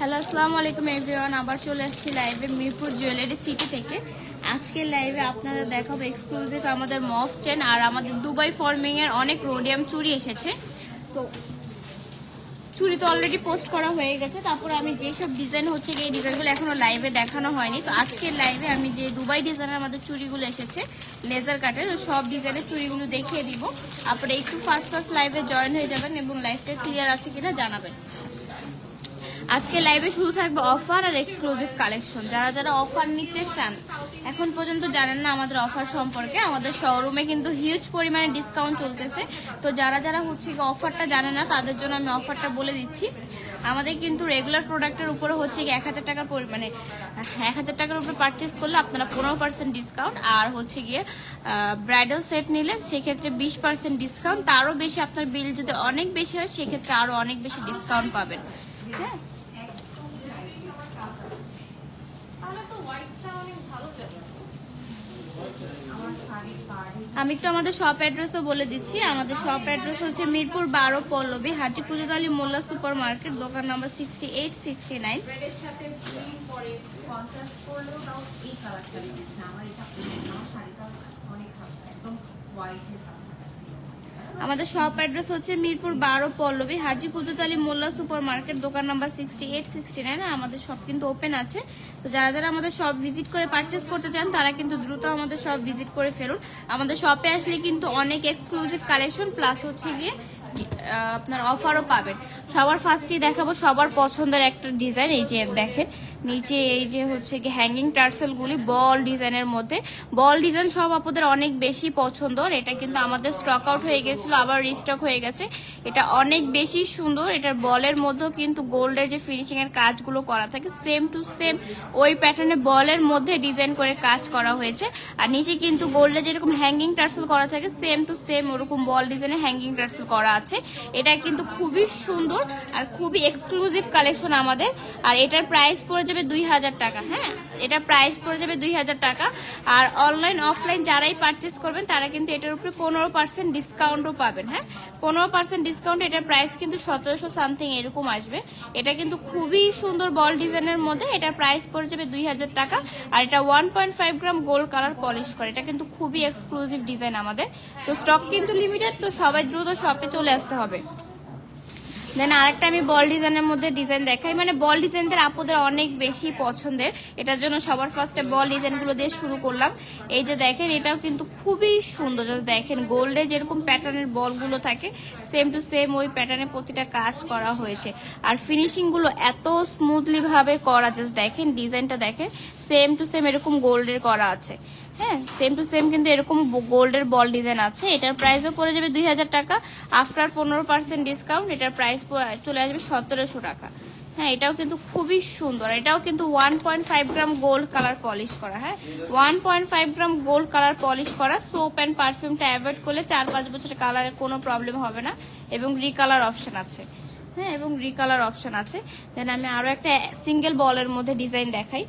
Hello আসসালামু আলাইকুম everyone, আবার চলে আসছি লাইভে মিরপুর জুয়েলারি সিটি থেকে। আজকের লাইভে আপনাদের দেখাবো এক্সক্লুসিভ আমাদের মফ চেন আর আমাদের দুবাই ফর্মিং এর অনেক রোডিয়াম চুড়ি এসেছে। তো চুড়ি তো অলরেডি পোস্ট করা হয়ে গেছে, তারপর আমি যেসব ডিজাইন হচ্ছে এই ডিজাইনগুলো এখনো লাইভে দেখানো হয়নি। তো আজকের লাইভে আমি যে দুবাই ডিজাইনের আমাদের চুড়িগুলো এসেছে লেজার কাটের, সব ডিজাইনের চুড়িগুলো দেখিয়ে দিব। আপনারা একটু ফার্স্ট লাইভে জয়েন হয়ে যাবেন এবং লাইভটা ক্লিয়ার আছে কিনা জানাবেন। আজকে লাইভে শুধু থাকবে অফার আর এক্সক্লুসিভ কালেকশন। যারা যারা অফার নিতে চান, এখন পর্যন্ত জানেন না আমাদের অফার সম্পর্কে, আমাদের শোরুমে কিন্তু হিউজ পরিমাণে ডিসকাউন্ট চলতেছে। তো যারা যারা হচ্ছে অফারটা জানেন না তাদের জন্য আমি অফারটা বলে দিচ্ছি। আমাদের কিন্তু রেগুলার প্রোডাক্টের উপরে হচ্ছে 1000 টাকার পরিমাণে 1000 টাকার উপরে পারচেস করলে আপনারা 15% ডিসকাউন্ট, আর হচ্ছে গিয়ে ব্রাইডাল সেট নিলে সেক্ষেত্রে 20% ডিসকাউন্ট। তারও বেশি আপনার বিল যদি অনেক বেশি হয় সেক্ষেত্রে আরো অনেক বেশি ডিসকাউন্ট পাবেন। হ্যাঁ, আমি একটু আমাদের শপ অ্যাড্রেসও বলে দিচ্ছি। আমাদের শপ অ্যাড্রেস হচ্ছে মিরপুর 12 পল্লবী হাজি কুতুব আলী মোল্লা সুপার মার্কেট, দোকান নাম্বার 6869। আমাদের শপ অ্যাড্রেস হচ্ছে মিরপুর 12 পল্লবী হাজি কুতুব আলী মোল্লা সুপার মার্কেট, দোকান নাম্বার 6869। আমাদের শপ কিন্তু ওপেন আছে। তো যারা যারা আমাদের শপ ভিজিট করে পারচেস করতে চান তারা কিন্তু দ্রুত আমাদের শপ ভিজিট করে ফেলুন। আমাদের শপে আসলে কিন্তু অনেক এক্সক্লুসিভ কালেকশন প্লাস হচ্ছে গিয়ে আপনার অফারও পাবেন। সবার ফার্স্টে দেখাবো সবার পছন্দের একটা ডিজাইন। এই যে দেখেন নিচে এই যে হচ্ছে কি হ্যাঙ্গিং টার্সেলগুলি বল ডিজাইনের মধ্যে। বল ডিজাইন সব আপনাদের অনেক বেশি পছন্দ। এটা কিন্তু আমাদের স্টক আউট হয়ে গেছিল, আবার রিস্টক হয়ে গেছে। এটা অনেক বেশি সুন্দর। এটার বলের মধ্যেও কিন্তু গোল্ডের যে ফিনিশিং এর কাজগুলো করা থাকে সেম টু সেম ওই প্যাটার্নে বলের মধ্যে ডিজাইন করে কাজ করা হয়েছে। আর নিচে কিন্তু গোল্ডের যেরকম হ্যাঙ্গিং টার্সেল করা থাকে সেম টু সেম ওরকম বল ডিজাইনে হ্যাঙ্গিং টার্সেল করা আছে। এটা কিন্তু খুবই সুন্দর আর খুবই এক্সক্লুসিভ কালেকশন আমাদের। আর এটার প্রাইস পড়ে যাবে 2000 টাকা। হ্যাঁ, এটা প্রাইস পড়ে যাবে 2000 টাকা। আর অনলাইন অফলাইন যারাই পারচেস করবেন তারা কিন্তু এটার উপরে 15% ডিসকাউন্টও পাবেন। হ্যাঁ, 15% ডিসকাউন্ট। এটার প্রাইস কিন্তু 1700 সামথিং এরকম আসবে। এটা কিন্তু খুবই সুন্দর বল ডিজাইনের মধ্যে। এটার প্রাইস পড়ে যাবে 2000 টাকা। আর এটা 1.5 গ্রাম গোল্ড কালার পলিশ করে। এটা কিন্তু খুবই এক্সক্লুসিভ ডিজাইন আমাদের। তো স্টক কিন্তু লিমিটেড, তো সবাই দ্রুত শপে চলে আসতে হবে। দেন আরেকটা আমি বল ডিজাইনের মধ্যে ডিজাইন দেখাই। মানে বল ডিজাইনদের আপুদের অনেক বেশি পছন্দের, এটার জন্য সবার ফার্স্টে বল ডিজাইনগুলো দিয়ে শুরু করলাম। এই যে দেখেন এটাও কিন্তু খুবই সুন্দর। জাস্ট দেখেন গোল্ডে যেরকম প্যাটার্নের বলগুলো থাকে সেম টু সেম ওই প্যাটার্নে প্রতিটা কাজ করা হয়েছে। আর ফিনিশিং গুলো এত স্মুথলি ভাবে করা, জাস্ট দেখেন ডিজাইনটা দেখেন সেম টু সেম এরকম গোল্ডের করা আছে। হ্যাঁ, সেম টু সেম কিন্তু এরকম গোল্ডের বল ডিজাইন আছে। এটার প্রাইসও পড়ে যাবে 2000 টাকা। আফটার 15% ডিসকাউন্ট এটার প্রাইস চলে আসবে 1700 টাকা। হ্যাঁ, এটাও কিন্তু খুবই সুন্দর। এটাও কিন্তু 1.5 গ্রাম গোল্ড কালার পলিশ করা। হ্যাঁ, 1.5 গ্রাম গোল্ড কালার পলিশ করা। সোপ অ্যান্ড পারফিউমটা অ্যাভয়েড করলে 4-5 বছরের কালারে কোনো প্রবলেম হবে না। এবং রিকালার অপশন আছে। হ্যাঁ, এবং রিকালার অপশন আছে। দেন আমি আরো একটা সিঙ্গেল বলের মধ্যে ডিজাইন দেখাই।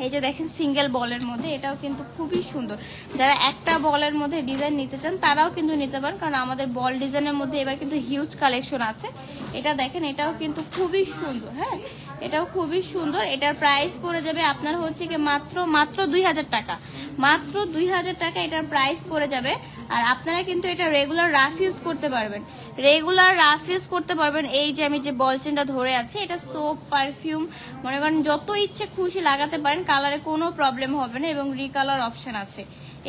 এই যে দেখেন সিঙ্গেল বলের মধ্যে, এটাও কিন্তু খুবই সুন্দর। যারা একটা বলের মধ্যে ডিজাইন নিতে চান তারাও কিন্তু নিতে পারেন, কারণ আমাদের বল ডিজাইনের মধ্যে এবার কিন্তু হিউজ কালেকশন আছে। এটা দেখেন এটাও কিন্তু খুবই সুন্দর। হ্যাঁ, এটাও খুবই সুন্দর। এটার প্রাইস পড়ে যাবে আপনার হচ্ছে কি মাত্র 2000 টাকা। মাত্র 2000 টাকা এটার প্রাইস পড়ে যাবে। আর আপনারা কিন্তু এটা রেগুলার রাফ ইউজ করতে পারবেন, রেগুলার রাফ ইউজ করতে পারবেন। এই যে আমি যে বল চেনটা ধরে আছি, এটা সোপ পারফিউম মনে করেন যত ইচ্ছে খুশি লাগাতে পারেন, কালারে কোনো প্রবলেম হবে না। এবং রিকালার অপশন আছে,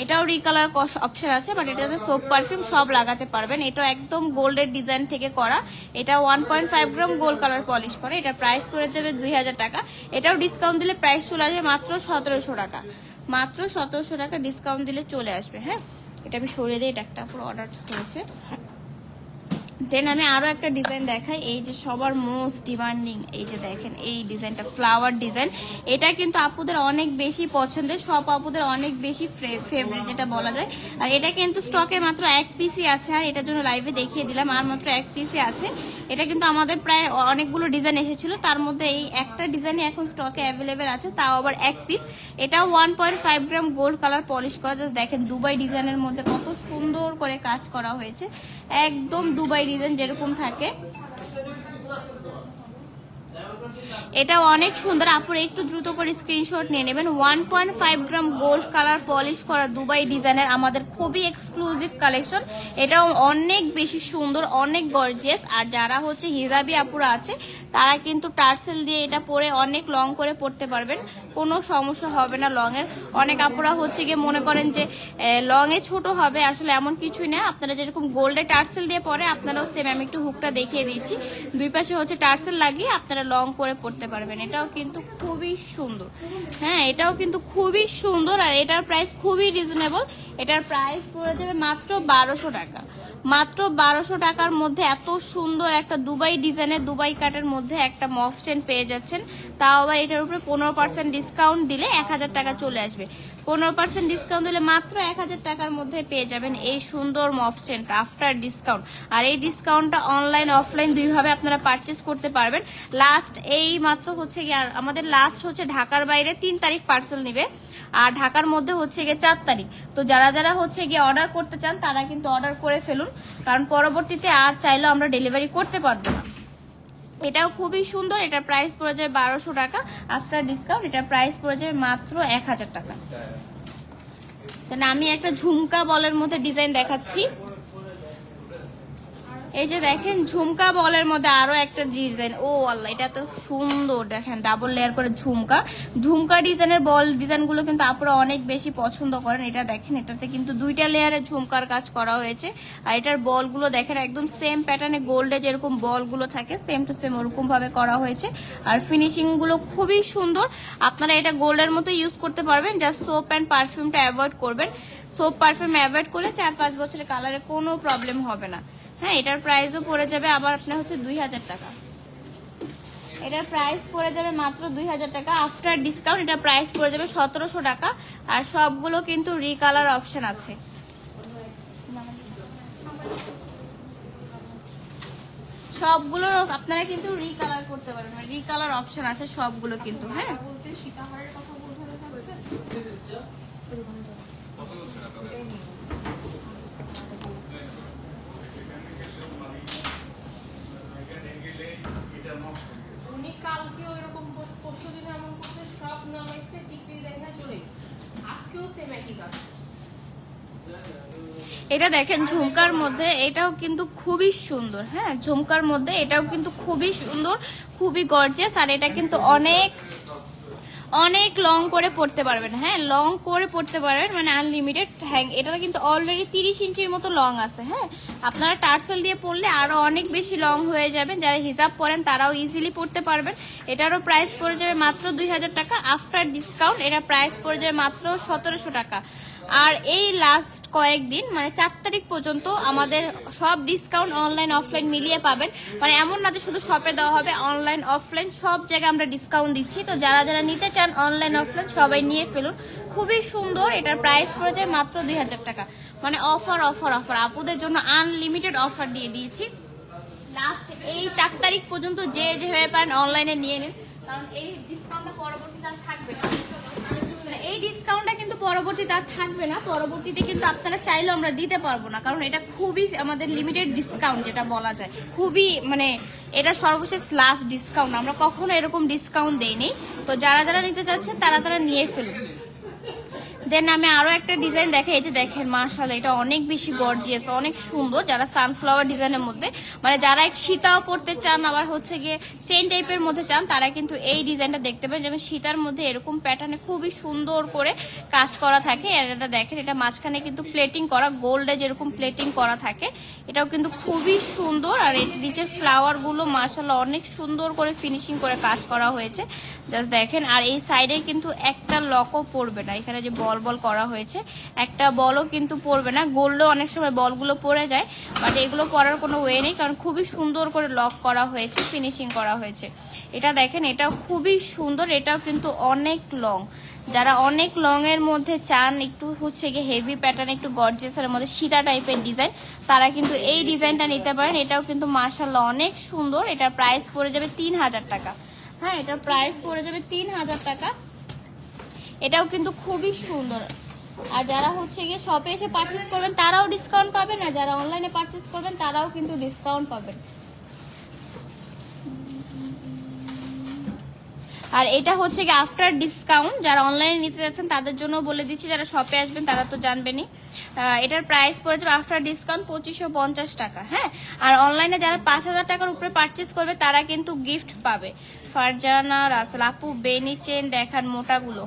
এটাও রিকালার অপশন আছে, বাট এটাতে সোপ পারফিউম সব লাগাতে পারবেন। এটা একদম গোল্ডের ডিজাইন থেকে করা। এটা 1.5 গ্রাম গোল্ড কালার পলিশ করে। এটা প্রাইস করে দেবে 2000 টাকা। এটাও ডিসকাউন্ট দিলে প্রাইস চলে আসবে মাত্র 1700 টাকা। মাত্র 1700 টাকা ডিসকাউন্ট দিলে চলে আসবে। হ্যাঁ, এটা আমি সরিয়ে দিই, এটা একটা পুরো অর্ডার হয়েছে। দেন আমি আরো একটা ডিজাইন দেখাই। এই যে সবার মোস্ট ডিমান্ডিং, এই যে দেখেন এই ডিজাইনটা ফ্লাওয়ার ডিজাইন। এটা কিন্তু আপুদের অনেক বেশি পছন্দের, সব আপুদের অনেক বেশি ফেভারিট যেটা বলা যায়। আর এটা কিন্তু স্টকে মাত্র 1 পিসই আছে। আর এটার জন্য লাইভে দেখিয়ে দিলাম আর মাত্র 1 পিসই আছে। এটা কিন্তু আমাদের প্রায় অনেকগুলো ডিজাইন এসেছিল, তার মধ্যে এই একটা ডিজাইনই এখন স্টকে অ্যাভেলেবেল আছে, তাও আবার 1 পিস। এটাও 1.5 গ্রাম গোল্ড কালার পলিশ করা। জাস্ট দেখেন দুবাই ডিজাইনের মধ্যে কত সুন্দর করে কাজ করা হয়েছে, একদম দুবাই ডিজাইন যেরকম থাকে। এটাও অনেক সুন্দর, আপুরা একটু দ্রুত করে স্ক্রিনশট নিয়ে নেবেন। 1.5 গ্রাম গোল্ড কালার পলিশ করা দুবাই ডিজাইনের আমাদের খুবই এক্সক্লুসিভ কালেকশন। এটাও অনেক বেশি সুন্দর, অনেক গর্জিয়াস। আর যারা হচ্ছে হিজাবি আপুরা আছে তারা কিন্তু টার্সেল দিয়ে এটা পরে অনেক লং করে পড়তে পারবেন, কোনো সমস্যা হবে না লং এর। অনেক আপুরা হচ্ছে গিয়ে মনে করেন যে লং এ ছোট হবে, আসলে এমন কিছুই না। আপনারা যেরকম গোল্ডে টার্সেল দিয়ে পরে আপনারাও সেম, আমি একটু হুকটা দেখিয়ে দিচ্ছি, দুই পাশে হচ্ছে টার্সেল লাগিয়ে আপনারা লং করে পড়তে পারবেন। এটাও কিন্তু খুবই সুন্দর, হ্যাঁ এটাও কিন্তু খুবই সুন্দর। আর এটার প্রাইস খুবই রিজনেবল, এটার প্রাইস পড়ে যাবে মাত্র 1200 টাকা। মাত্র 1200 টাকার মধ্যে এত সুন্দর একটা দুবাই ডিজাইনের দুবাই কাটের মধ্যে একটা মফ চেন পেয়ে যাচ্ছেন, তাও আবার এটার উপরে 15% ডিসকাউন্ট দিলে 1000 টাকা চলে আসবে। 15% ডিসকাউন্ট দিলে মাত্র 1000 টাকার মধ্যে পেয়ে যাবেন এই সুন্দর মফ চেনটা আফটার ডিসকাউন্ট। আর এই ডিসকাউন্টটা অনলাইন অফলাইন দুইভাবে আপনারা পারচেস করতে পারবেন। লাস্ট এই মাত্র হচ্ছে গিয়ে আমাদের লাস্ট হচ্ছে ঢাকার বাইরে 3 তারিখ পার্সেল নিবে, আর ঢাকার মধ্যে হচ্ছে গিয়ে 4 তারিখ। তো যারা যারা হচ্ছে গিয়ে অর্ডার করতে চান তারা কিন্তু অর্ডার করে ফেলুন, কারণ পরবর্তীতে আর চাইলেও আমরা ডেলিভারি করতে পারবো না। এটাও খুবই সুন্দর, এটার প্রাইস পড়ে যাবে 1200 টাকা আফটার ডিসকাউন্ট। এটার প্রাইস পড়ে যাবে মাত্র 1000 টাকা। আমি একটা ঝুমকা বলের মধ্যে ডিজাইন দেখাচ্ছি। এই যে দেখেন ঝুমকা বলের মধ্যে আরো একটা ডিজাইন, ও আল্লাহ এটা তো সুন্দর, দেখেন ডাবল লেয়ার করে ঝুমকা। ঝুমকা ডিজাইনের বল ডিজাইনগুলো কিন্তু আপনারা অনেক বেশি পছন্দ করেন। এটা দেখেন এটাতে কিন্তু 2টা লেয়ারে ঝুমকার কাজ করা হয়েছে। আর এটার বলগুলো দেখেন একদম সেম প্যাটার্নে গোল্ডে যেরকম বলগুলো থাকে সেম টু সেম ওরকম ভাবে করা হয়েছে। আর ফিনিশিং গুলো খুবই সুন্দর। আপনারা এটা গোল্ডের মতো ইউজ করতে পারবেন, জাস্ট সোপ অ্যান্ড পারফিউমটা অ্যাভয়েড করবেন। সোপ পারফিউম অ্যাভয়েড করলে 4-5 বছরের কালারে কোনো প্রবলেম হবে না। হ্যাঁ এটার প্রাইসও পড়ে যাবে আবার আপনার হচ্ছে 2000 টাকা। এটার প্রাইস পড়ে যাবে মাত্র 2000 টাকা আফটার ডিসকাউন্ট। এটার প্রাইস পড়ে যাবে 1700 টাকা। আর সবগুলো কিন্তু রিকালার অপশন আছে, সবগুলোর আপনারা কিন্তু রিকালার করতে পারবেন, রিকালার অপশন আছে সবগুলো কিন্তু। হ্যাঁ এটা দেখেন ঝুমকার মধ্যে, এটাও কিন্তু খুবই সুন্দর। হ্যাঁ ঝুমকার মধ্যে এটাও কিন্তু খুবই সুন্দর, খুবই গর্জিয়াস। আর এটা কিন্তু অনেক অনেক লং করে পড়তে পারবেন। হ্যাঁ লং করে পড়তে পারবেন, মানে আনলিমিটেড হ্যাং। এটা কিন্তু অলরেডি 30 ইঞ্চির মতো লং আছে। হ্যাঁ আপনারা টার্সেল দিয়ে পড়লে আরো অনেক বেশি লং হয়ে যাবেন। যারা হিজাব পরেন তারাও ইজিলি পড়তে পারবেন। এটারও প্রাইস পড়ে যাবে মাত্র 2000 টাকা আফটার ডিসকাউন্ট। এটা প্রাইস পড়ে যাবে মাত্র 1700 টাকা। আর এই লাস্ট কয়েকদিন মানে 4 তারিখ পর্যন্ত আমাদের সব ডিসকাউন্ট অনলাইন অফলাইন মিলিয়ে পাবেন। মানে এমন না যে শুধু শপে দেওয়া হবে, অনলাইন অফলাইন সব জায়গায় আমরা ডিসকাউন্ট দিচ্ছি। তো যারা যারা নিতে চান অনলাইন অফলাইন সবাই নিয়ে ফেলুন, খুবই সুন্দর। এটার প্রাইস পড়ে যায় মাত্র 2000 টাকা। মানে অফার অফার অফার, আপুদের জন্য আনলিমিটেড অফার দিয়ে দিয়েছি। লাস্ট এই 4 তারিখ পর্যন্ত যে যেভাবে পারেন অনলাইনে নিয়ে নিন, কারণ এই ডিসকাউন্টটা পরবর্তীতে আর থাকবে না। এই ডিসকাউন্টটা কিন্তু পরবর্তীতে আর থাকবে না, পরবর্তীতে কিন্তু আপনারা চাইলেও আমরা দিতে পারবো না, কারণ এটা খুবই আমাদের লিমিটেড ডিসকাউন্ট যেটা বলা যায়, খুবই মানে এটা সর্বশেষ লাস্ট ডিসকাউন্ট। আমরা কখনো এরকম ডিসকাউন্ট দেইনি। তো যারা যারা নিতে চাচ্ছেন তারা তারা নিয়ে ফেলুন। দেন আমি আরো একটা ডিজাইন দেখে, এই যে দেখেন মাশাআল্লাহ এটা অনেক বেশি গর্জিয়াস, অনেক সুন্দর। যারা সানফ্লাওয়ার ডিজাইনের মধ্যে মানে যারা এক সীতাও পড়তে চান আবার হচ্ছে গিয়ে চেইন টাইপের মধ্যে চান, তারা কিন্তু এই ডিজাইনটা দেখতে পারেন। যেমন সীতার মধ্যে এরকম প্যাটার্নে খুবই সুন্দর করে কাজ করা থাকে। আর এটা দেখেন এটা মাঝখানে কিন্তু প্লেটিং করা, গোল্ডে যেরকম প্লেটিং করা থাকে, এটাও কিন্তু খুবই সুন্দর। আর এই নিচের ফ্লাওয়ার গুলো মাশাআল্লাহ অনেক সুন্দর করে ফিনিশিং করে কাজ করা হয়েছে, জাস্ট দেখেন। আর এই সাইডে কিন্তু একটা লকও পড়বে না, এখানে যে বল বল করা হয়েছে একটা বলও কিন্তু পড়বে না। গোল্ডও অনেক সময় বলগুলো পড়ে যায়, বাট এগুলো পরার কোনো ওয়ে নেই, কারণ খুবই সুন্দর করে লক করা হয়েছে, ফিনিশিং করা হয়েছে। এটা দেখেন এটাও খুবই সুন্দর, এটাও কিন্তু অনেক লং। যারা অনেক লং এর মধ্যে চান, একটু হচ্ছে গিয়ে হেভি প্যাটার্ন, একটু গর্জিয়াসের মধ্যে সীতা টাইপের ডিজাইন, তারা কিন্তু এই ডিজাইনটা নিতে পারেন। এটাও কিন্তু মাশাআল্লাহ অনেক সুন্দর। এটার প্রাইস পড়ে যাবে 3000 টাকা। হ্যাঁ এটার প্রাইস পড়ে যাবে 3000 টাকা। এটাও কিন্তু খুবই সুন্দর। আর যারা হচ্ছে গিয়ে শপে এসে পারচেজ করবেন তারাও ডিসকাউন্ট পাবেন, আর যারা অনলাইনে পারচেজ করবেন তারাও কিন্তু ডিসকাউন্ট পাবেন। আর এটা হচ্ছে কি আফটার ডিসকাউন্ট, যারা অনলাইনে নিতে যাচ্ছেন তাদের জন্য বলে দিচ্ছি, যারা শপে আসবেন তারা তো জানবেনই। এটার প্রাইস পড়ে যাবে আফটার ডিসকাউন্ট 2550 টাকা। হ্যাঁ, আর অনলাইনে যারা 5000 টাকার উপরে পারচেস করবে তারা কিন্তু গিফট পাবে। ফারজানা রাসেল আপু বেনি চেন দেখান মোটাগুলো।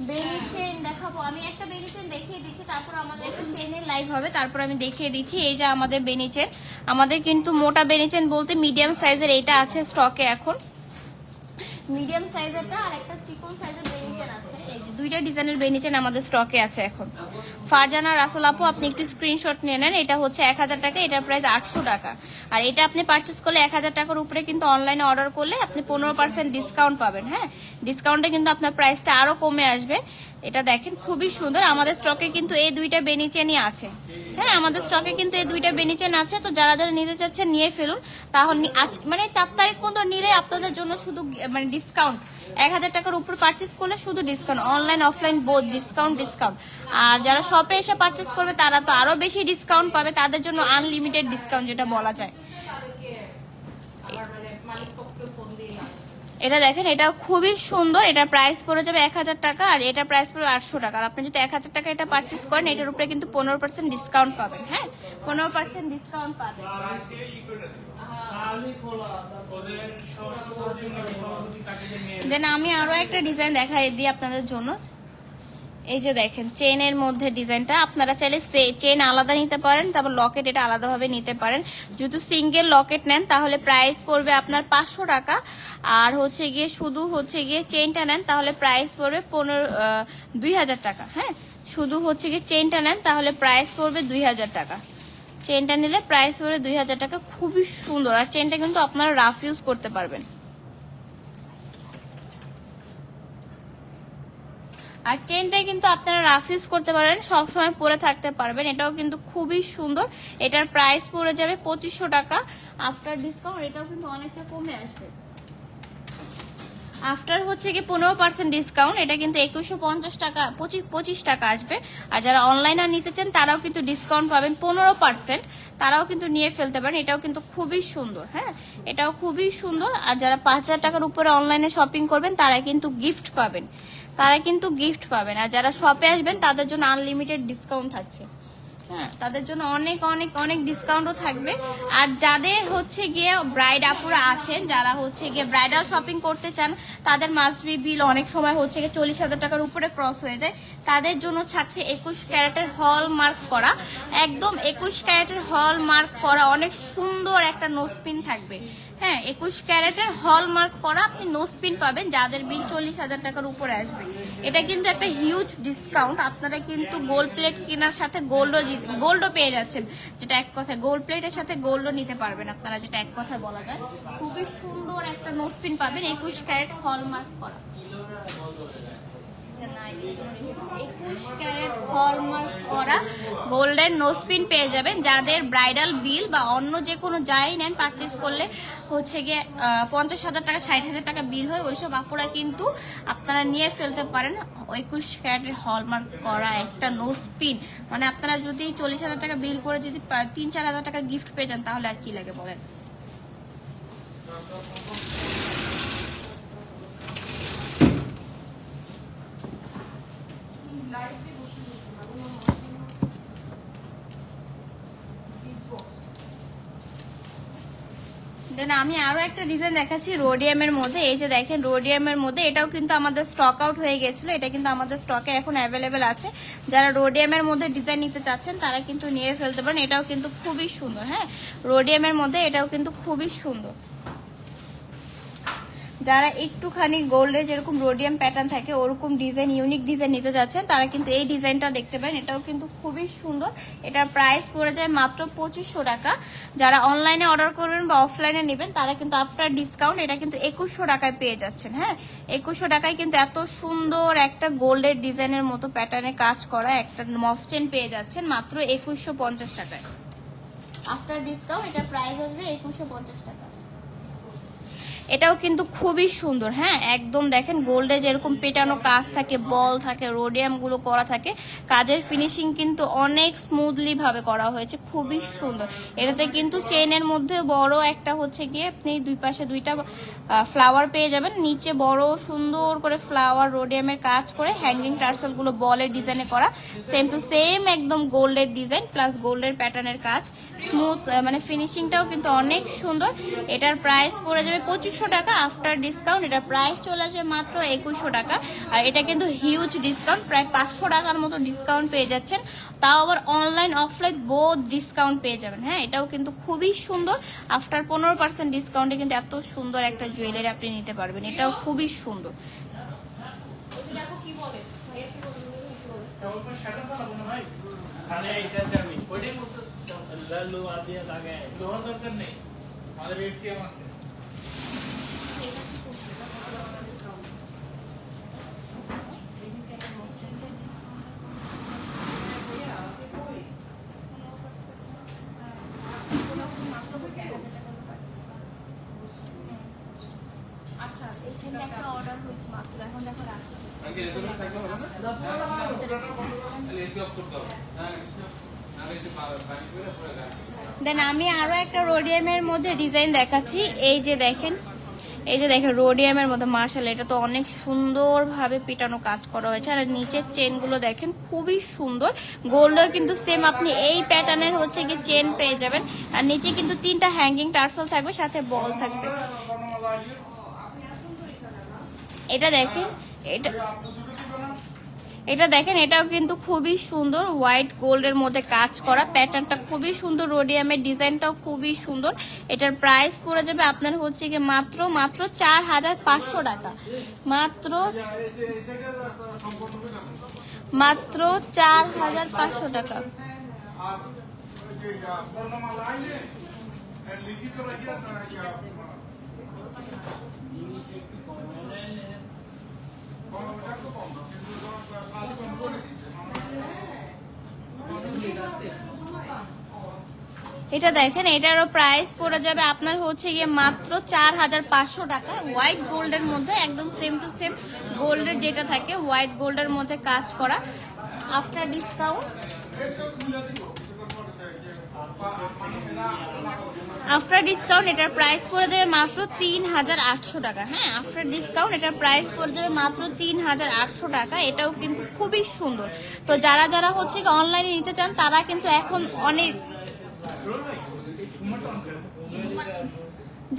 বেনি চেন দেখাবো আমি, একটা বেনি চেন দেখিয়ে দিচ্ছি, তারপর আমাদের একটা চেনের লাইভ হবে, তারপর আমি দেখিয়ে দিচ্ছি। এই যে আমাদের বেনি চেন, আমাদের কিন্তু মোটা বেনি চেন বলতে মিডিয়াম সাইজের এইটা আছে স্টকে এখন, মিডিয়াম সাইজেরটা আর একটা চিকন সাইজের বেনি চেন আছে। এই যে দুইটা ডিজাইনের বেনি চেন আমাদের স্টকে আছে এখন। ফারজানা রাসেল আপু আপনি একটু স্ক্রিনশট নিয়ে নেন। এটা হচ্ছে 1000 টাকা, এটার প্রাইস 800 টাকা। আর এটা আপনি পারচেস করলে 1000 টাকার উপরে কিন্তু অনলাইনে অর্ডার করলে আপনি 15% ডিসকাউন্ট পাবেন। হ্যাঁ, ডিসকাউন্টে কিন্তু আপনার প্রাইসটা আরো কমে আসবে। এটা দেখেন খুবই সুন্দর, আমাদের স্টকে কিন্তু এই দুইটা বেনি চেনই আছে। হ্যাঁ, আমাদের স্টকে কিন্তু এই দুইটা বেনি চেন আছে। তো যারা যারা নিতে চাচ্ছেন নিয়ে ফেলুন, তাহলে মানে 4 তারিখ পর্যন্ত নিলে আপনাদের জন্য শুধু মানে ডিসকাউন্ট, 1000 টাকার উপর পারচেস করলে শুধু discount, online offline both discount. আর যারা শপে এসে পারচেস করবে তারা তো আরো বেশি ডিসকাউন্ট পাবে, তাদের জন্য আনলিমিটেড ডিসকাউন্ট যেটা বলা যায়। এটা দেখেন, এটা খুবই সুন্দর, এটার প্রাইস পড়ে যাবে 1000 টাকা, আর এটা প্রাইস পড়বে 800 টাকা। আর আপনি যদি 1000 টাকা এটা পারচেস করেন, এটার উপরে কিন্তু 15% ডিসকাউন্ট পাবেন। হ্যাঁ, 15% ডিসকাউন্ট পাবেন। দেন আমি আরো একটা ডিজাইন দেখাই দিই আপনাদের জন্য। এই যে দেখেন চেনের মধ্যে ডিজাইনটা, আপনারা চাইলে চেন আলাদা নিতে পারেন, তারপর লকেট এটা আলাদাভাবে নিতে পারেন। যদি সিঙ্গেল লকেট নেন তাহলে প্রাইস পড়বে আপনার 500 টাকা, আর হচ্ছে গিয়ে শুধু হচ্ছে গিয়ে চেনটা নেন তাহলে প্রাইস পড়বে 2000 টাকা। হ্যাঁ, শুধু হচ্ছে গিয়ে চেনটা নেন তাহলে প্রাইস পড়বে 2000 টাকা। চেনটা নিলে প্রাইস পড়বে 2000 টাকা। খুবই সুন্দর, আর চেনটা কিন্তু আপনারা রাফ ইউজ করতে পারবেন। আর চেনটা কিন্তু আপনারা রাফ ইউজ করতে পারেন, সবসময় পরে থাকতে পারবেন। এটাও কিন্তু খুবই সুন্দর, এটার প্রাইস পড়ে যাবে 2500 টাকা আফটার ডিসকাউন্ট। এটাও কিন্তু অনেকটা কমে আসবে আফটার হচ্ছে কি 15% ডিসকাউন্ট। এটা কিন্তু 2150 টাকা 25 টাকা আসবে। আর যারা অনলাইনে নিতে চান তারাও কিন্তু ডিসকাউন্ট পাবেন 15%, তারাও কিন্তু নিয়ে ফেলতে পারেন। এটাও কিন্তু খুবই সুন্দর। হ্যাঁ, এটাও খুবই সুন্দর। আর যারা 5000 টাকার উপরে অনলাইনে শপিং করবেন তারা কিন্তু গিফট পাবেন, আর যারা শপে আসবেন তাদের জন্য আনলিমিটেড ডিসকাউন্ট থাকছে। হ্যাঁ, তাদের জন্য অনেক অনেক অনেক ডিসকাউন্টও থাকবে। আর যাদের হচ্ছে গিয়ে ব্রাইড আপুরা আছেন, যারা হচ্ছে গিয়ে ব্রাইডাল শপিং করতে চান, তাদের মাস্ট বি বিল অনেক সময় হচ্ছে গিয়ে 40,000 টাকার উপরে ক্রস হয়ে যায়, তাদের জন্য থাকছে 21 ক্যারেটের হলমার্ক করা, একদম 21 ক্যারেটের হলমার্ক করা অনেক সুন্দর একটা নোজপিন থাকবে। হ্যাঁ, 21 ক্যারেটের হলমার্ক করা আপনি নোজপিন পাবেন যাদের বিল 40,000 টাকার উপরে আসবে। এটা কিন্তু একটা হিউজ ডিসকাউন্ট। আপনারা কিন্তু গোল্ড প্লেট কেনার সাথে গোল্ডও পেয়ে যাচ্ছেন, যেটা এক কথায় গোল্ড প্লেটের সাথে গোল্ডও নিতে পারবেন আপনারা, যেটা এক কথায় বলা যায়। খুবই সুন্দর একটা নোজপিন পাবেন 21 ক্যারেট হলমার্ক করা। 21 ক্যারেট হলমার্ক করা গোল্ডেন নোজপিন পেয়ে যাবেন। যাদের ব্রাইডাল বিল বা অন্য যে কোনো যাই নেন পারচেস করলে হচ্ছে গিয়ে 50,000 টাকা 60,000 টাকা বিল হয়, ওইসব আপুরা কিন্তু আপনারা নিয়ে ফেলতে পারেন 21 ক্যারেটের হলমার্ক করা একটা নোজপিন। মানে আপনারা যদি 40,000 টাকা বিল করে যদি 3-4 টাকা গিফট পেয়ে যান তাহলে আর কি লাগে বলেন। দেন আমি আরো একটা ডিজাইন দেখাচ্ছি রোডিয়ামের মধ্যে। এই যে দেখেন রোডিয়ামের মধ্যে, এটাও কিন্তু আমাদের স্টক আউট হয়ে গেছিল, এটা কিন্তু আমাদের স্টকে এখন অ্যাভেলেবেল আছে। যারা রোডিয়ামের মধ্যে ডিজাইন নিতে চাচ্ছেন তারা কিন্তু নিয়ে ফেলতে পারেন। এটাও কিন্তু খুবই সুন্দর। হ্যাঁ, রোডিয়ামের মধ্যে এটাও কিন্তু খুবই সুন্দর। যারা একটুখানি গোল্ডের যেরকম রোডিয়াম প্যাটার্ন থাকে ওরকম ডিজাইন, ইউনিক ডিজাইন নিতে যাচ্ছেন তারা কিন্তু এই ডিজাইনটা দেখতে পারেন। এটাও কিন্তু খুবই সুন্দর, এটার প্রাইস পড়ে যায় মাত্র 2500 টাকা। যারা অনলাইনে অর্ডার করবেন বা অফলাইনে নেবেন তারা কিন্তু আফটার ডিসকাউন্ট এটা কিন্তু 2100 টাকায় পেয়ে যাচ্ছেন। হ্যাঁ, 2100 টাকায় কিন্তু এত সুন্দর একটা গোল্ডের ডিজাইনের মতো প্যাটার্নে কাজ করা একটা মফ চেন পেয়ে যাচ্ছেন মাত্র 2150 টাকায়। আফটার ডিসকাউন্ট এটা প্রাইস আসবে 2150 টাকা। এটাও কিন্তু খুবই সুন্দর। হ্যাঁ, একদম দেখেন গোল্ডে যেরকম পেটানো কাজ থাকে, বল থাকে, রোডিয়াম গুলো করা থাকে, কাজের ফিনিশিং কিন্তু অনেক স্মুথলি ভাবে করা হয়েছে, খুবই সুন্দর। এটাতে কিন্তু চেনের মধ্যে বড় একটা হচ্ছে গিয়ে আপনি দুই পাশে দুইটা ফ্লাওয়ার পেয়ে যাবেন, নিচে বড় সুন্দর করে ফ্লাওয়ার রোডিয়ামের কাজ করে হ্যাঙ্গিং টার্সেল গুলো বলের ডিজাইনে করা, সেম টু সেম একদম গোল্ডের ডিজাইন প্লাস গোল্ডের প্যাটার্নের কাজ, স্মুথ মানে ফিনিশিংটাও কিন্তু অনেক সুন্দর। এটার প্রাইস পড়ে যাবে 2500 টাকা আফটার ডিসকাউন্ট। এটার প্রাইস চলে আসবে মাত্র 2100 টাকা। আর এটা কিন্তু হিউজ ডিসকাউন্ট, প্রায় 500 টাকার মতো ডিসকাউন্ট পেয়ে যাচ্ছেন, তাও আবার অনলাইন অফলাইন বোথ ডিসকাউন্ট পেয়ে যাবেন। হ্যাঁ, এটাও কিন্তু খুবই সুন্দর। আফটার 15% ডিসকাউন্টে কিন্তু এত সুন্দর একটা জুয়েলারি আপনি নিতে পারবেন, এটাও খুবই সুন্দর। দেন আমি আরো একটা রোডিয়ামের মধ্যে ডিজাইন দেখাচ্ছি। এই যে দেখেন রোডিয়ামের মধ্যে মাশাআল্লাহ, এটা তো অনেক সুন্দর ভাবে পিটানো কাজ করা হয়েছে। আর নিচের চেন গুলো দেখেন খুবই সুন্দর, গোল্ডও কিন্তু সেম আপনি এই প্যাটার্নের হচ্ছে কি চেন পেয়ে যাবেন। আর নিচে কিন্তু 3টা হ্যাঙ্গিং টার্সেল থাকবে, সাথে বল থাকবে। এটা দেখেন এটাও কিন্তু খুবই সুন্দর, হোয়াইট গোল্ডের মধ্যে কাজ করা, প্যাটার্নটা খুবই সুন্দর, রোডিয়ামের ডিজাইনটাও খুবই সুন্দর। এটার প্রাইস পড়ে যাবে আপনার হচ্ছে কি মাত্র 4500 টাকা, মাত্র 4500 টাকা। এটা দেখেন এটারও প্রাইস পড়ে যাবে আপনার হচ্ছে গিয়ে মাত্র 4500 টাকা, হোয়াইট গোল্ডের মধ্যে একদম সেম টু সেম গোল্ডের যেটা থাকে হোয়াইট গোল্ডের মধ্যে কাজ করা। আফটার ডিসকাউন্ট এটার প্রাইস পড়ে যাবে মাত্র 3800 টাকা। হ্যাঁ, আফটার ডিসকাউন্ট এটার প্রাইস পড়ে যাবে মাত্র 3800 টাকা। এটাও কিন্তু খুবই সুন্দর। তো যারা হচ্ছে অনলাইনে নিতে চান তারা কিন্তু এখন অনেক,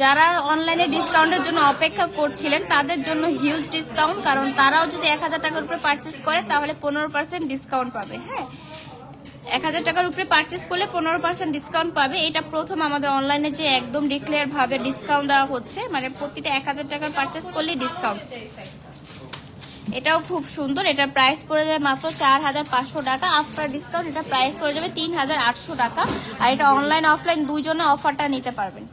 যারা অনলাইনে ডিসকাউন্টের জন্য অপেক্ষা করছিলেন তাদের জন্য হিউজ ডিসকাউন্ট, কারণ তারাও যদি 1000 টাকার উপরে পারচেস করে তাহলে 15% ডিসকাউন্ট পাবে। হ্যাঁ, 1000 টাকার উপরে পারচেস করলে 15% ডিসকাউন্ট পাবে। এটা প্রথম আমাদের অনলাইনে যে একদম ডিক্লেয়ার ভাবে ডিসকাউন্ট দেওয়া হচ্ছে, মানে প্রতিটা 1000 টাকার পারচেস করলে ডিসকাউন্ট। এটাও খুব সুন্দর, এটার প্রাইস পড়ে যাবে মাত্র 4500 টাকা। আফটার ডিসকাউন্ট এটা প্রাইস পড়ে যাবে 3800 টাকা। আর এটা অনলাইন অফলাইন দুইজনে অফারটা নিতে পারবেন।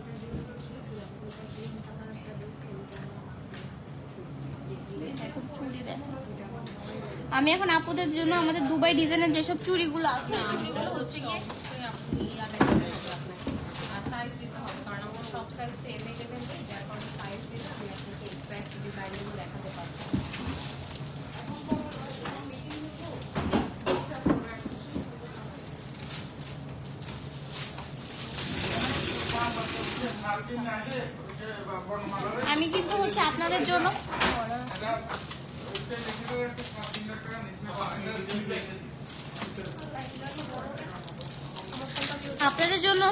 আমি এখন আপুদের জন্য আমাদের দুবাই ডিজাইনের যেসব চুড়িগুলো আছে চুড়িগুলো হচ্ছে গিয়ে সাইজ দিতে হবে, কারণ আমরা সব সাইজ তো अवेलेबल নেই, যার কারণে সাইজ দিলে আমি আপনাকে এক্সাক্ট ডিজাইনগুলো দেখাতে পারবো। আমি কিন্তু হচ্ছে আপনাদের জন্য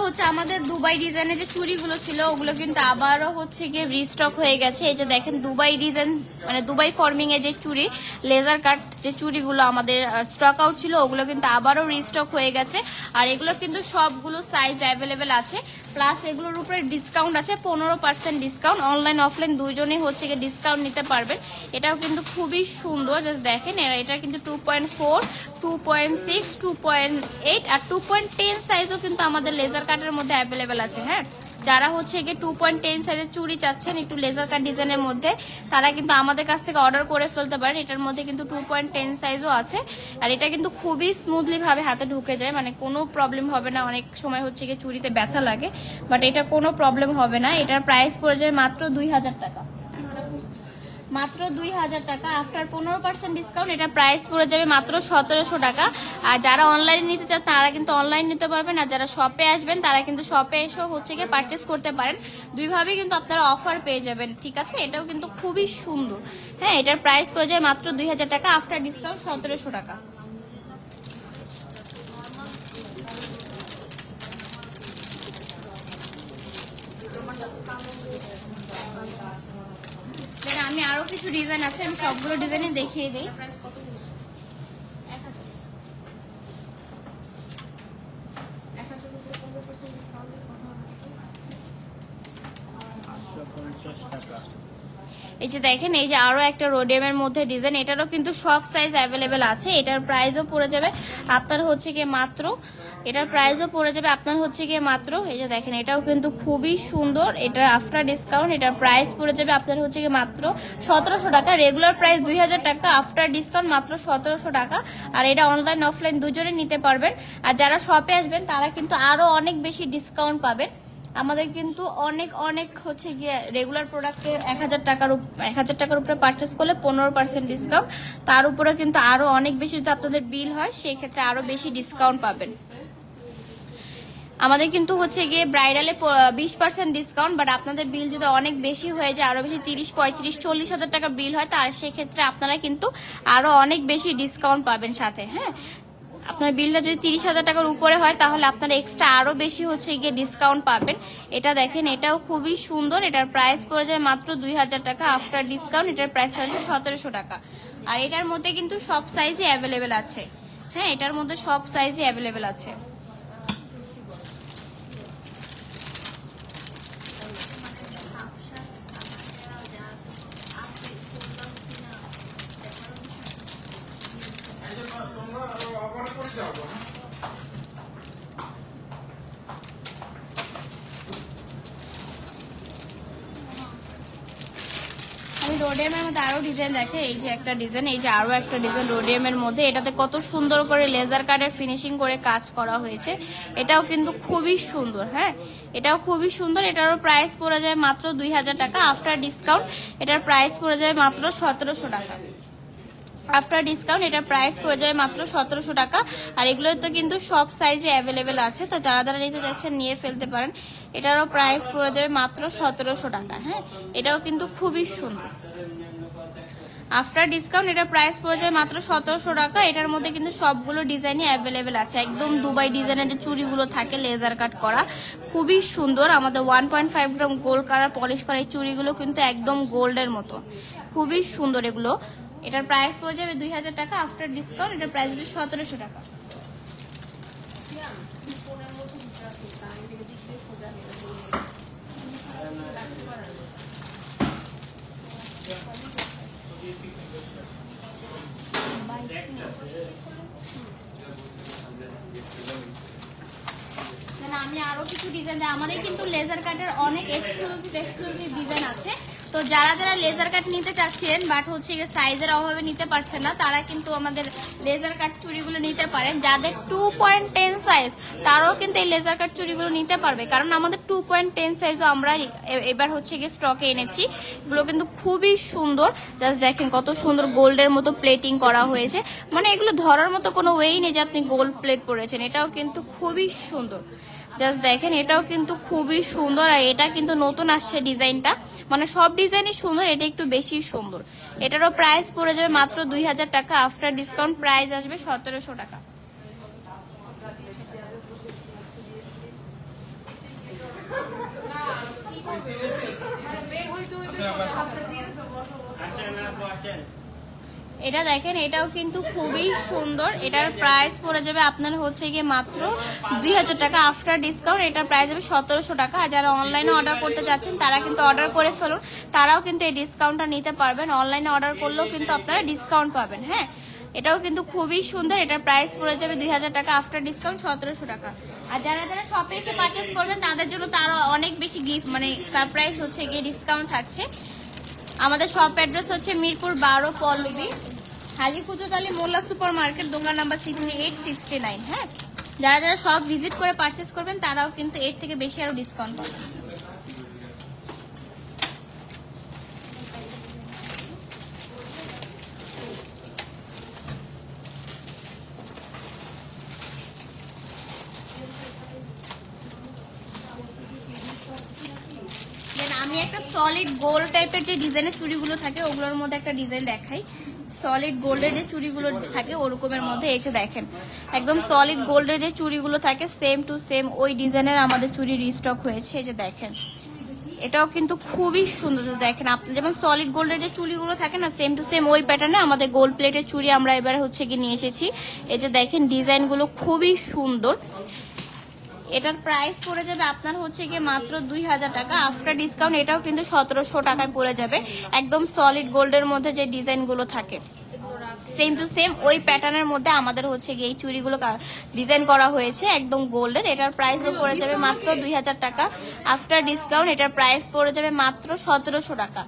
হচ্ছে আমাদের দুবাই ডিজাইনের যে চুড়িগুলো ছিল ওগুলো কিন্তু আবারও হচ্ছে গিয়ে রিস্টক হয়ে গেছে। এই যে দেখেন দুবাই ডিজাইন মানে দুবাই ফর্মিং এর যে চুড়ি লেজার কাট যে চুড়িগুলো আমাদের স্টক আউট ছিল ওগুলো কিন্তু আবারও রিস্টক হয়ে গেছে। আর এগুলো কিন্তু সবগুলো সাইজ অ্যাভেলেবেল আছে, প্লাস এগুলোর উপরে ডিসকাউন্ট আছে 15% ডিসকাউন্ট। অনলাইন অফলাইন দুইজনেই হচ্ছে গিয়ে ডিসকাউন্ট নিতে পারবেন। এটাও কিন্তু খুবই সুন্দর, জাস্ট দেখেন এটা কিন্তু 2.4, 2.6, 2.8 আর 2.10 সাইজও কিন্তু আমাদের লেজার কাটের মধ্যে অ্যাভেলেবেল আছে। হ্যাঁ, যারা হচ্ছে গিয়ে 2.10 সাইজের চুড়ি চাচ্ছেন একটু লেজার কাট ডিজাইনের মধ্যে, তারা কিন্তু আমাদের কাছ থেকে অর্ডার করে ফেলতে পারেন। এটার মধ্যে কিন্তু 2.10 সাইজও আছে, আর এটা কিন্তু খুবই স্মুথলি ভাবে হাতে ঢুকে যায়, মানে কোনো প্রবলেম হবে না। অনেক সময় হচ্ছে গিয়ে চুড়িতে ব্যথা লাগে, বাট এটা কোনো প্রবলেম হবে না। এটার প্রাইস পড়ে যায় মাত্র 2000 টাকা, মাত্র 2000 টাকা। আফটার 15% ডিসকাউন্ট এটা প্রাইস পড়ে যাবে মাত্র 1700 টাকা। আর যারা অনলাইনে নিতে চান তারা কিন্তু অনলাইন নিতে পারবেন, আর যারা শপে আসবেন তারা কিন্তু শপে এসেও হচ্ছে গিয়ে পারচেস করতে পারেন। দুইভাবেই কিন্তু আপনারা অফার পেয়ে যাবেন, ঠিক আছে। এটাও কিন্তু খুবই সুন্দর। হ্যাঁ, এটার প্রাইস পড়ে যায় মাত্র 2000 টাকা, আফটার ডিসকাউন্ট 1700 টাকা। আমি আরো কিছু ডিজাইন আছে, আমি সবগুলো ডিজাইনই দেখিয়ে দিই। এই যে দেখেন, এই যে আরো একটা রোডিয়ামের মধ্যে ডিজাইন, এটারও কিন্তু সব সাইজ অ্যাভেলেবেল আছে। এটার প্রাইসও পড়ে যাবে আপনার হচ্ছে গিয়ে মাত্র, এটার প্রাইসও পড়ে যাবে আপনার হচ্ছে গিয়ে মাত্র, এই যে দেখেন এটাও কিন্তু খুবই সুন্দর। এটা আফটার ডিসকাউন্ট এটার প্রাইস পড়ে যাবে আপনার হচ্ছে গিয়ে মাত্র 1700 টাকা। রেগুলার প্রাইস 2000 টাকা, আফটার ডিসকাউন্ট মাত্র 1700 টাকা। আর এটা অনলাইন অফলাইন দুজনে নিতে পারবেন। আর যারা শপে আসবেন তারা কিন্তু আরো অনেক বেশি ডিসকাউন্ট পাবেন। আমাদের কিন্তু অনেক অনেক হচ্ছে গিয়ে রেগুলার প্রোডাক্টে 1000 টাকার উপরে পারচেস করলে 15% ডিসকাউন্ট, তার উপরে কিন্তু আরো অনেক বেশি যদি আপনাদের বিল হয় সেই ক্ষেত্রে আরো বেশি ডিসকাউন্ট পাবেন। আমাদের কিন্তু হচ্ছে গিয়ে ব্রাইডালে 20% ডিসকাউন্ট, বাট আপনাদের বিল যদি অনেক বেশি হয়ে যায়, আরো বেশি 30, 35, 40,000 টাকা বিল হয়, তার সেক্ষেত্রে আপনারা কিন্তু আরো অনেক বেশি ডিসকাউন্ট পাবেন সাথে। হ্যাঁ, আপনার বিলটা যদি 30,000 টাকার উপরে হয় তাহলে আপনারা এক্সট্রা আরো বেশি হচ্ছে গিয়ে ডিসকাউন্ট পাবেন। এটা দেখেন, এটাও খুবই সুন্দর। এটার প্রাইস পড়ে যায় মাত্র 2000 টাকা, আফটার ডিসকাউন্ট এটার প্রাইস হচ্ছে 1700 টাকা। আর এটার মধ্যে কিন্তু সব সাইজই অ্যাভেলেবেল আছে। হ্যাঁ, এটার মধ্যে সব সাইজই অ্যাভেলেবেল আছে। আমি রোডিয়ামের মধ্যে আরো ডিজাইন দেখে, এই যে একটা ডিজাইন, এই যে আরো একটা ডিজাইন রোডিয়ামের মধ্যে, এটাতে কত সুন্দর করে লেজার কাটের ফিনিশিং করে কাজ করা হয়েছে। এটাও কিন্তু খুবই সুন্দর। হ্যাঁ, এটাও খুবই সুন্দর। এটারও প্রাইস পড়ে যায় মাত্র 2000 টাকা, আফটার ডিসকাউন্ট এটার প্রাইস পড়ে যায় মাত্র 1700 টাকা। আফটার ডিসকাউন্ট এটার প্রাইস পড়ে যায় মাত্র 1700 টাকা। আর এগুলো তো কিন্তু সব সাইজে অ্যাভেলেবেল আছে, তো যারা যারা নিতে চাচ্ছেন নিয়ে ফেলতে পারেন। এটারও প্রাইস পড়ে যাবে মাত্র 1700 টাকা। হ্যাঁ, এটাও কিন্তু খুবই সুন্দর। আফটার ডিসকাউন্ট এটার প্রাইস পড়ে যায় মাত্র 1700 টাকা। এটার মধ্যে কিন্তু সবগুলো ডিজাইনই অ্যাভেলেবেল আছে। একদম দুবাই ডিজাইনের যে চুড়িগুলো থাকে লেজার কাট করা, খুবই সুন্দর। আমাদের 1.5 গ্রাম গোল্ড কালার পলিশ করা এই চুড়িগুলো কিন্তু একদম গোল্ডের মতো, খুবই সুন্দর এগুলো। এটার প্রাইস পড়ে যাবে 2000 টাকা, আফটার ডিসকাউন্ট এটার প্রাইস হবে 1700 টাকা। আমি আরো কিছু ডিজাইন, আমাদের কিন্তু লেজার কাটের অনেক এক্সক্লুসিভ ডিজাইন আছে। তো যারা যারা লেজার কাট নিতে চাচ্ছেন বাট হচ্ছে সাইজের অভাবে নিতে পারছেন না, তারা কিন্তু আমাদের লেজার কাট চুড়িগুলো নিতে পারেন। যাদের 2.10 সাইজ তারাও কিন্তু এই লেজার কাট চুড়িগুলো নিতে পারবে, কারণ আমাদের 2.10 সাইজও আমরা এবার হচ্ছে গিয়ে স্টকে এনেছি। এগুলো কিন্তু খুবই সুন্দর। জাস্ট দেখেন কত সুন্দর গোল্ডের মতো প্লেটিং করা হয়েছে, মানে এগুলো ধরার মতো কোনো ওয়েই নেই যে আপনি গোল্ড প্লেট পরেছেন। এটাও কিন্তু খুবই সুন্দর। জাস্ট দেখেন, এটাও কিন্তু খুবই সুন্দর। আর এটা কিন্তু নতুন আসছে ডিজাইনটা, মানে সব ডিজাইনই সুন্দর, এটা একটু বেশি সুন্দর। এটারও প্রাইস পড়ে যাবে মাত্র 2000 টাকা, আফটার ডিসকাউন্ট প্রাইস আসবে 1700 টাকা। এটা দেখেন, এটাও কিন্তু খুবই সুন্দর। এটার প্রাইস পড়ে যাবে আপনার হচ্ছে গিয়ে মাত্র 2000 টাকা, আফটার ডিসকাউন্ট এটার প্রাইস হবে 1700 টাকা। আর যারা অনলাইনে অর্ডার করতে যাচ্ছেন তারা কিন্তু অর্ডার করে ফেলুন, তারাও কিন্তু এই ডিসকাউন্টটা নিতে পারবেন। অনলাইনে অর্ডার করলেও কিন্তু আপনারা ডিসকাউন্ট পাবেন। হ্যাঁ, এটাও কিন্তু খুবই সুন্দর, এটার প্রাইস পড়ে যাবে 2000 টাকা, আফটার ডিসকাউন্ট 1700 টাকা। আর যারা যারা শপে এসে পারচেস করবেন তাদের জন্য তো আরো অনেক বেশি গিফট মানে সারপ্রাইজ হচ্ছে গিয়ে ডিসকাউন্ট থাকছে। আমাদের শপ অ্যাড্রেস হচ্ছে মিরপুর 12 পল্লবী, হাজি কুজত আলী মোল্লা সুপার মার্কেট, দোকান নাম্বার 6869। হ্যাঁ, যারা যারা শপ ভিজিট করে পারচেস করবেন তারাও কিন্তু এর থেকে বেশি আরো ডিসকাউন্ট পাবেন। আমি একটা সলিড গোল্ড টাইপের যে ডিজাইনের চুড়িগুলো থাকে ওগুলোর মধ্যে একটা ডিজাইন দেখাই। সলিড গোল্ডের যে চুড়িগুলো থাকে ওরকমের মধ্যে এসে দেখেন, একদম সলিড গোল্ডের যে চুড়িগুলো থাকে সেম টু সেম ওই ডিজাইনের আমাদের চুড়ি রিস্টক হয়েছে। এই যে দেখেন, এটাও কিন্তু খুবই সুন্দর। দেখেন আপনি যেমন সলিড গোল্ডের যে চুড়িগুলো থাকে না সেম টু সেম ওই প্যাটার্নে আমাদের গোল্ড প্লেটের চুড়ি আমরা এবার হচ্ছে কি নিয়ে এসেছি। এই যে দেখেন ডিজাইনগুলো খুবই সুন্দর। এটার প্রাইস পড়ে যাবে আপনার হচ্ছে গিয়ে মাত্র 2000 টাকা, আফটার ডিসকাউন্ট এটাও কিন্তু 1700 টাকায় পড়ে যাবে। একদম সলিড গোল্ডের মধ্যে যে ডিজাইনগুলো থাকে সেম টু সেম ওই প্যাটার্নের মধ্যে আমাদের হচ্ছে গিয়ে এই চুড়িগুলো ডিজাইন করা হয়েছে একদম গোল্ডের। এটার প্রাইসও পড়ে যাবে মাত্র 2000 টাকা, আফটার ডিসকাউন্ট এটার প্রাইস পড়ে যাবে মাত্র 1700 টাকা।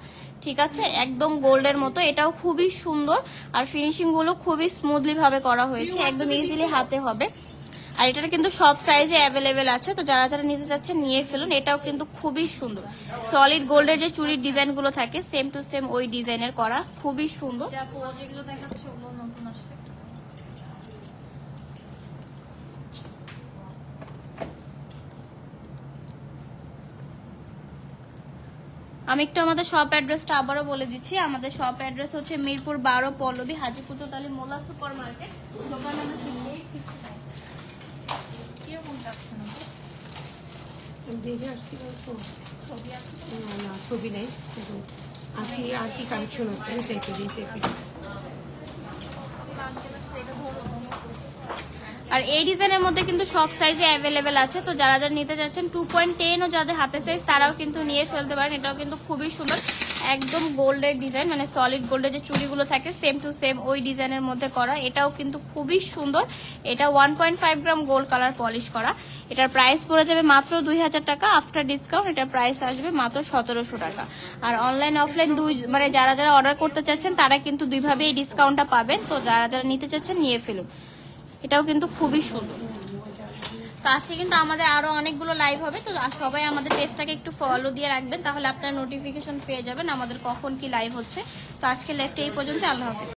ঠিক আছে, একদম গোল্ডের মতো, এটাও খুবই সুন্দর আর ফিনিশিং গুলো খুবই স্মুথলি ভাবে করা হয়েছে, একদম ইজিলি হাতে হবে। আর এটা কিন্তু সব সাইজে অ্যাভেলেবেল আছে, তো যারা যারা নিতে চাচ্ছেন নিয়ে ফেলুন। এটাও কিন্তু খুবই সুন্দর, সলিড গোল্ডের যে চুড়ির ডিজাইন গুলো থাকে সেম টু সেম ওই ডিজাইনের করা, খুবই সুন্দর। আমি একটু আমাদের শপ অ্যাড্রেসটা আবারও বলে দিচ্ছি। আমাদের শপ অ্যাড্রেস হচ্ছে মিরপুর 12 পল্লবী, হাজি কুজত আলী মোল্লা সুপার মার্কেট, দোকান নাম্বার 6869। ছবি নেই, আর কি কালেকশন আছে এই টাইপের আর এই ডিজাইনের মধ্যে কিন্তু সব সাইজে অ্যাভেলেবেল আছে, তো যারা যারা নিতে চাচ্ছেন 2.10 ও যাদের হাতে সাইজ তারাও কিন্তু নিয়ে ফেলতে পারেন। এটাও কিন্তু খুবই সুন্দর, একদম গোল্ডের ডিজাইন, মানে সলিড গোল্ডের যে চুড়িগুলো থাকে সেম টু সেম ওই ডিজাইনের মধ্যে করা। এটাও কিন্তু খুবই সুন্দর, এটা 1.5 গ্রাম গোল্ড কালার পলিশ করা। এটার প্রাইস পড়ে যাবে মাত্র 2000 টাকা, আফটার ডিসকাউন্ট এটার প্রাইস আসবে মাত্র 1700 টাকা। আর অনলাইন অফলাইন দুই মানে যারা যারা অর্ডার করতে চাচ্ছেন তারা কিন্তু দুইভাবে এই ডিসকাউন্টটা পাবেন, তো যারা যারা নিতে চাচ্ছেন নিয়ে ফেলুন। এটাও কিন্তু খুবই সুন্দর। তো আজকে কিন্তু আমাদের আরো অনেকগুলো লাইভ হবে, তো সবাই আমাদের পেজটাকে একটু ফলো দিয়ে রাখবেন, তাহলে আপনারা নোটিফিকেশন পেয়ে যাবেন আমাদের কখন কি লাইভ হচ্ছে। তো আজকে লাইভটা এই পর্যন্ত, আল্লাহ হাফেজ।